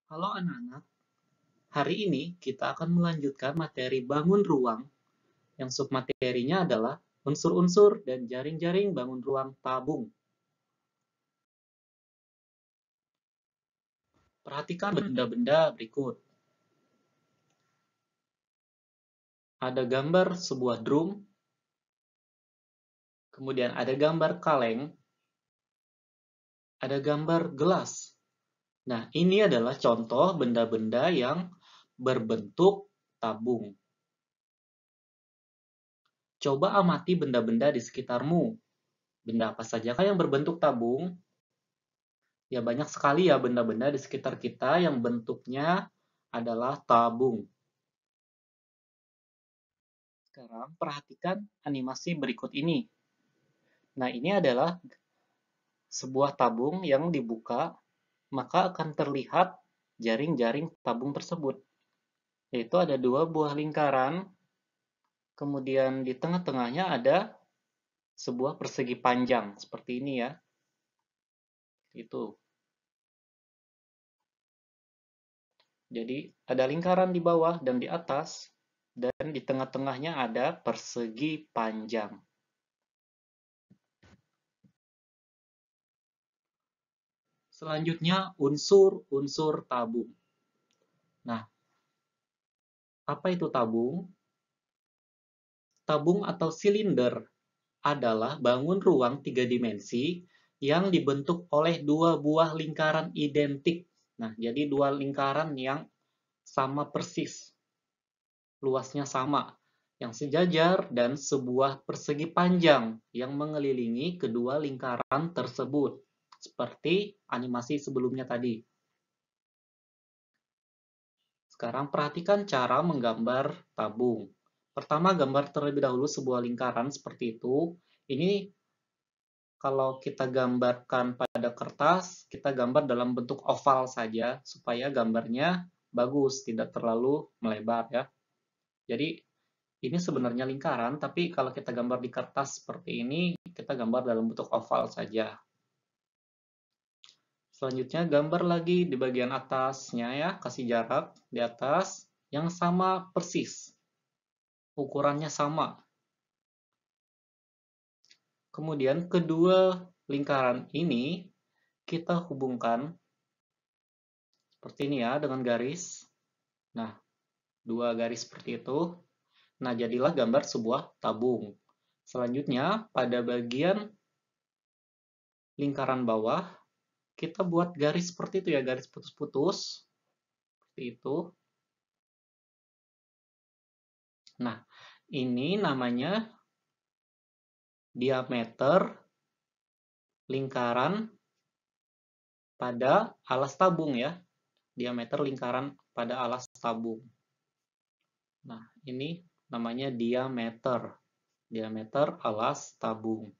Halo anak-anak, hari ini kita akan melanjutkan materi bangun ruang yang submaterinya adalah unsur-unsur dan jaring-jaring bangun ruang tabung. Perhatikan benda-benda berikut. Ada gambar sebuah drum, kemudian ada gambar kaleng, ada gambar gelas. Nah, ini adalah contoh benda-benda yang berbentuk tabung. Coba amati benda-benda di sekitarmu. Benda apa sajakah yang berbentuk tabung? Ya, banyak sekali ya benda-benda di sekitar kita yang bentuknya adalah tabung. Sekarang perhatikan animasi berikut ini. Nah, ini adalah sebuah tabung yang dibuka, maka akan terlihat jaring-jaring tabung tersebut. Yaitu ada dua buah lingkaran, kemudian di tengah-tengahnya ada sebuah persegi panjang, seperti ini ya. Itu. Jadi, ada lingkaran di bawah dan di atas, dan di tengah-tengahnya ada persegi panjang. Selanjutnya, unsur-unsur tabung. Nah, apa itu tabung? Tabung atau silinder adalah bangun ruang 3 dimensi yang dibentuk oleh dua buah lingkaran identik. Nah, jadi dua lingkaran yang sama persis, luasnya sama, yang sejajar dan sebuah persegi panjang yang mengelilingi kedua lingkaran tersebut, seperti animasi sebelumnya tadi. Sekarang perhatikan cara menggambar tabung. Pertama, gambar terlebih dahulu sebuah lingkaran seperti itu. Ini kalau kita gambarkan pada kertas, kita gambar dalam bentuk oval saja, supaya gambarnya bagus, tidak terlalu melebar ya. Jadi, ini sebenarnya lingkaran, tapi kalau kita gambar di kertas seperti ini, kita gambar dalam bentuk oval saja. Selanjutnya gambar lagi di bagian atasnya ya, kasih jarak di atas yang sama persis. Ukurannya sama. Kemudian kedua lingkaran ini kita hubungkan seperti ini ya dengan garis. Nah, dua garis seperti itu. Nah, jadilah gambar sebuah tabung. Selanjutnya, pada bagian lingkaran bawah, kita buat garis seperti itu ya, garis putus-putus. Seperti itu. Nah, ini namanya diameter lingkaran pada alas tabung ya. Diameter lingkaran pada alas tabung. Nah, ini namanya diameter. Diameter alas tabung.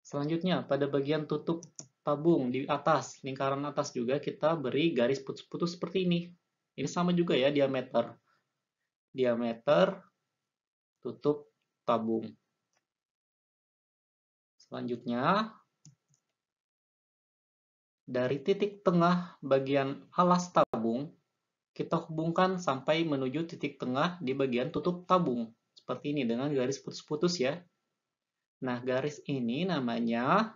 Selanjutnya, pada bagian tutup tabung di atas, lingkaran atas juga kita beri garis putus-putus seperti ini. Ini sama juga ya diameter. Diameter tutup tabung. Selanjutnya, dari titik tengah bagian alas tabung, kita hubungkan sampai menuju titik tengah di bagian tutup tabung. Seperti ini dengan garis putus-putus ya. Nah, garis ini namanya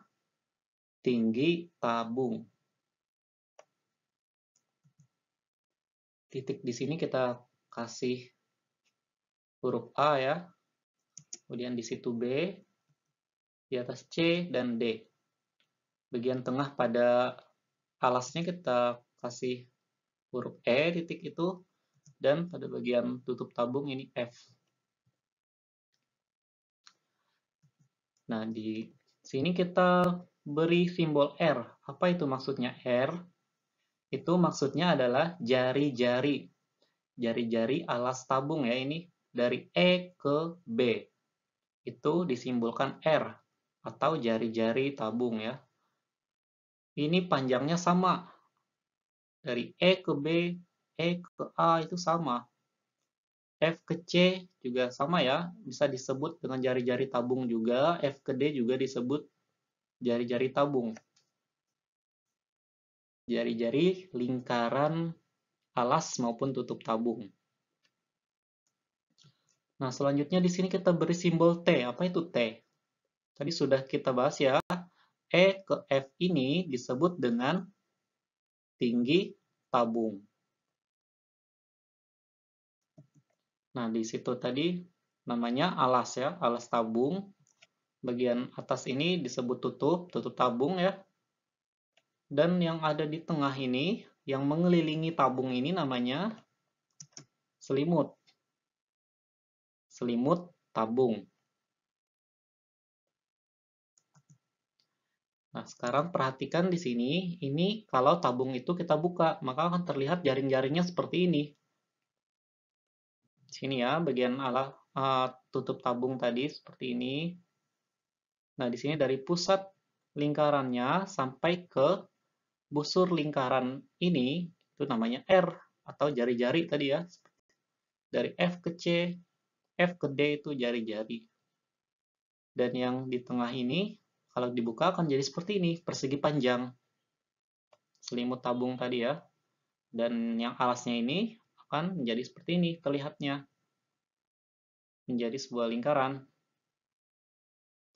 tinggi tabung. Titik di sini kita kasih huruf A ya. Kemudian di situ B, di atas C dan D. Bagian tengah pada alasnya kita kasih huruf E titik itu, dan pada bagian tutup tabung ini F. Nah, di sini kita beri simbol R. Apa itu maksudnya R? Itu maksudnya adalah jari-jari. Jari-jari alas tabung ya, ini dari E ke B. Itu disimbolkan R atau jari-jari tabung ya. Ini panjangnya sama. Dari E ke B, E ke A itu sama. F ke C juga sama ya, bisa disebut dengan jari-jari tabung juga. F ke D juga disebut jari-jari tabung. Jari-jari lingkaran alas maupun tutup tabung. Nah, selanjutnya di sini kita beri simbol T. Apa itu T? Tadi sudah kita bahas ya. E ke F ini disebut dengan tinggi tabung. Nah, di situ tadi namanya alas ya, alas tabung. Bagian atas ini disebut tutup tabung ya. Dan yang ada di tengah ini, yang mengelilingi tabung ini namanya selimut. Selimut tabung. Nah, sekarang perhatikan di sini, ini kalau tabung itu kita buka, maka akan terlihat jaring-jaringnya seperti ini. Sini ya, bagian tutup tabung tadi seperti ini. Nah, di sini dari pusat lingkarannya sampai ke busur lingkaran ini, itu namanya R atau jari-jari tadi ya. Dari F ke C, F ke D itu jari-jari. Dan yang di tengah ini, kalau dibuka akan jadi seperti ini, persegi panjang. Selimut tabung tadi ya. Dan yang alasnya ini akan menjadi seperti ini terlihatnya. Menjadi sebuah lingkaran.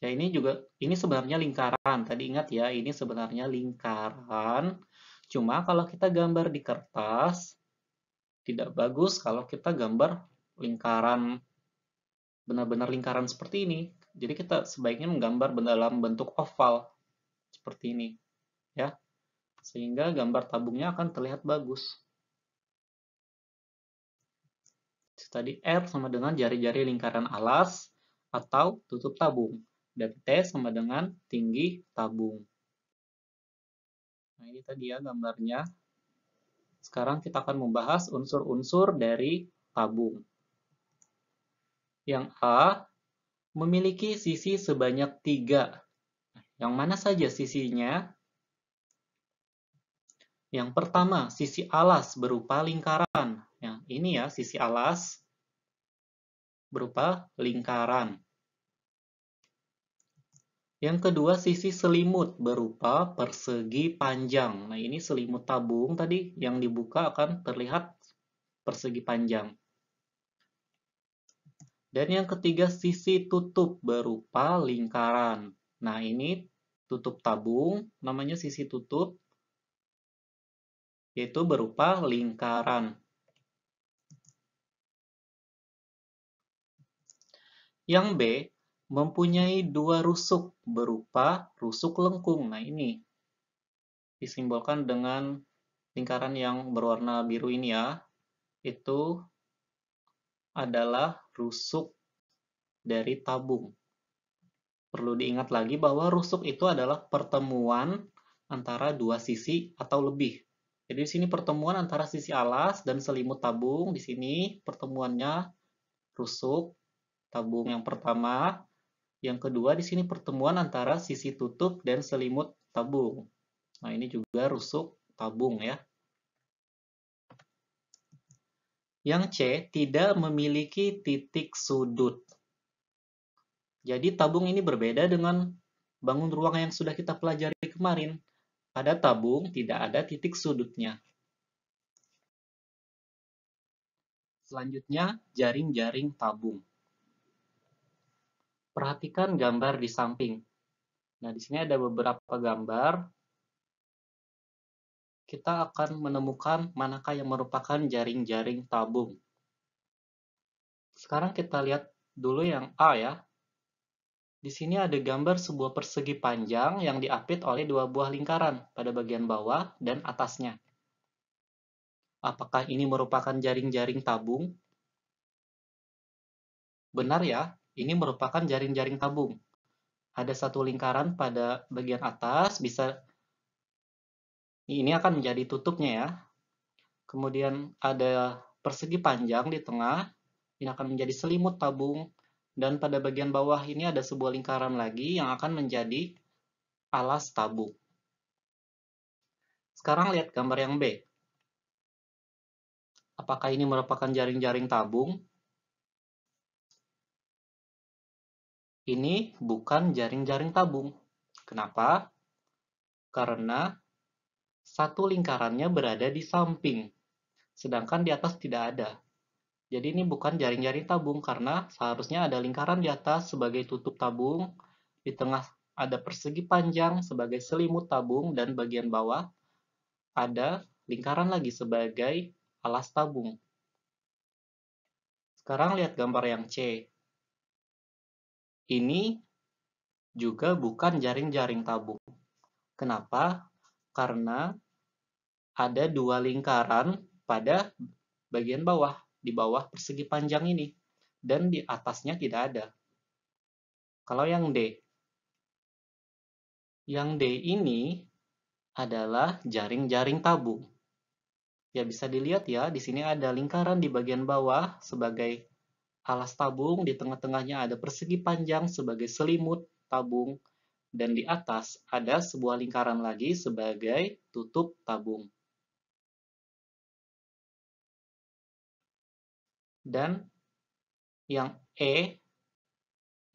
Ya ini sebenarnya lingkaran. Tadi ingat ya, ini sebenarnya lingkaran. Cuma kalau kita gambar di kertas, tidak bagus kalau kita gambar lingkaran, benar-benar lingkaran seperti ini. Jadi kita sebaiknya menggambar dalam bentuk oval, seperti ini. Ya, sehingga gambar tabungnya akan terlihat bagus. Tadi R sama dengan jari-jari lingkaran alas atau tutup tabung. Dan T sama dengan tinggi tabung. Nah, ini tadi ya gambarnya. Sekarang kita akan membahas unsur-unsur dari tabung. Yang A memiliki sisi sebanyak 3. Yang mana saja sisinya? Yang pertama, sisi alas berupa lingkaran. Ya, ini ya, sisi alas berupa lingkaran. Yang kedua, sisi selimut berupa persegi panjang. Nah, ini selimut tabung tadi yang dibuka akan terlihat persegi panjang. Dan yang ketiga, sisi tutup berupa lingkaran. Nah, ini tutup tabung, namanya sisi tutup, yaitu berupa lingkaran. Yang B, mempunyai 2 rusuk berupa rusuk lengkung. Nah, ini disimbolkan dengan lingkaran yang berwarna biru ini ya. Itu adalah rusuk dari tabung. Perlu diingat lagi bahwa rusuk itu adalah pertemuan antara dua sisi atau lebih. Jadi di sini pertemuan antara sisi alas dan selimut tabung. Di sini pertemuannya rusuk tabung yang pertama. Yang kedua di sini pertemuan antara sisi tutup dan selimut tabung. Nah, ini juga rusuk tabung ya. Yang C tidak memiliki titik sudut. Jadi tabung ini berbeda dengan bangun ruang yang sudah kita pelajari kemarin. Pada tabung tidak ada titik sudutnya. Selanjutnya, jaring-jaring tabung. Perhatikan gambar di samping. Nah, di sini ada beberapa gambar. Kita akan menemukan manakah yang merupakan jaring-jaring tabung. Sekarang kita lihat dulu yang A ya. Di sini ada gambar sebuah persegi panjang yang diapit oleh dua buah lingkaran pada bagian bawah dan atasnya. Apakah ini merupakan jaring-jaring tabung? Benar ya, ini merupakan jaring-jaring tabung. Ada satu lingkaran pada bagian atas, ini akan menjadi tutupnya ya. Kemudian ada persegi panjang di tengah, ini akan menjadi selimut tabung. Dan pada bagian bawah ini ada sebuah lingkaran lagi yang akan menjadi alas tabung. Sekarang lihat gambar yang B. Apakah ini merupakan jaring-jaring tabung? Ini bukan jaring-jaring tabung. Kenapa? Karena satu lingkarannya berada di samping, sedangkan di atas tidak ada. Jadi ini bukan jaring-jaring tabung karena seharusnya ada lingkaran di atas sebagai tutup tabung, di tengah ada persegi panjang sebagai selimut tabung, dan bagian bawah ada lingkaran lagi sebagai alas tabung. Sekarang lihat gambar yang C. Ini juga bukan jaring-jaring tabung. Kenapa? Karena ada dua lingkaran pada bagian bawah, di bawah persegi panjang ini, dan di atasnya tidak ada. Kalau yang D ini adalah jaring-jaring tabung. Ya, bisa dilihat ya, di sini ada lingkaran di bagian bawah sebagai alas tabung, di tengah-tengahnya ada persegi panjang sebagai selimut tabung, dan di atas ada sebuah lingkaran lagi sebagai tutup tabung. Dan yang E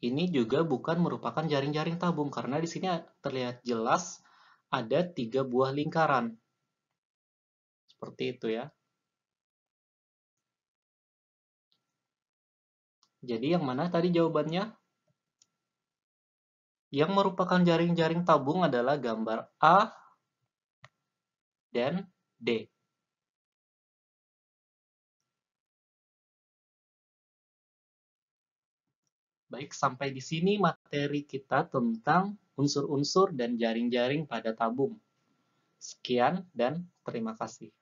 ini juga bukan merupakan jaring-jaring tabung karena di sini terlihat jelas ada 3 buah lingkaran. Seperti itu ya. Jadi yang mana tadi jawabannya? Yang merupakan jaring-jaring tabung adalah gambar A dan D. Baik, sampai di sini materi kita tentang unsur-unsur dan jaring-jaring pada tabung. Sekian dan terima kasih.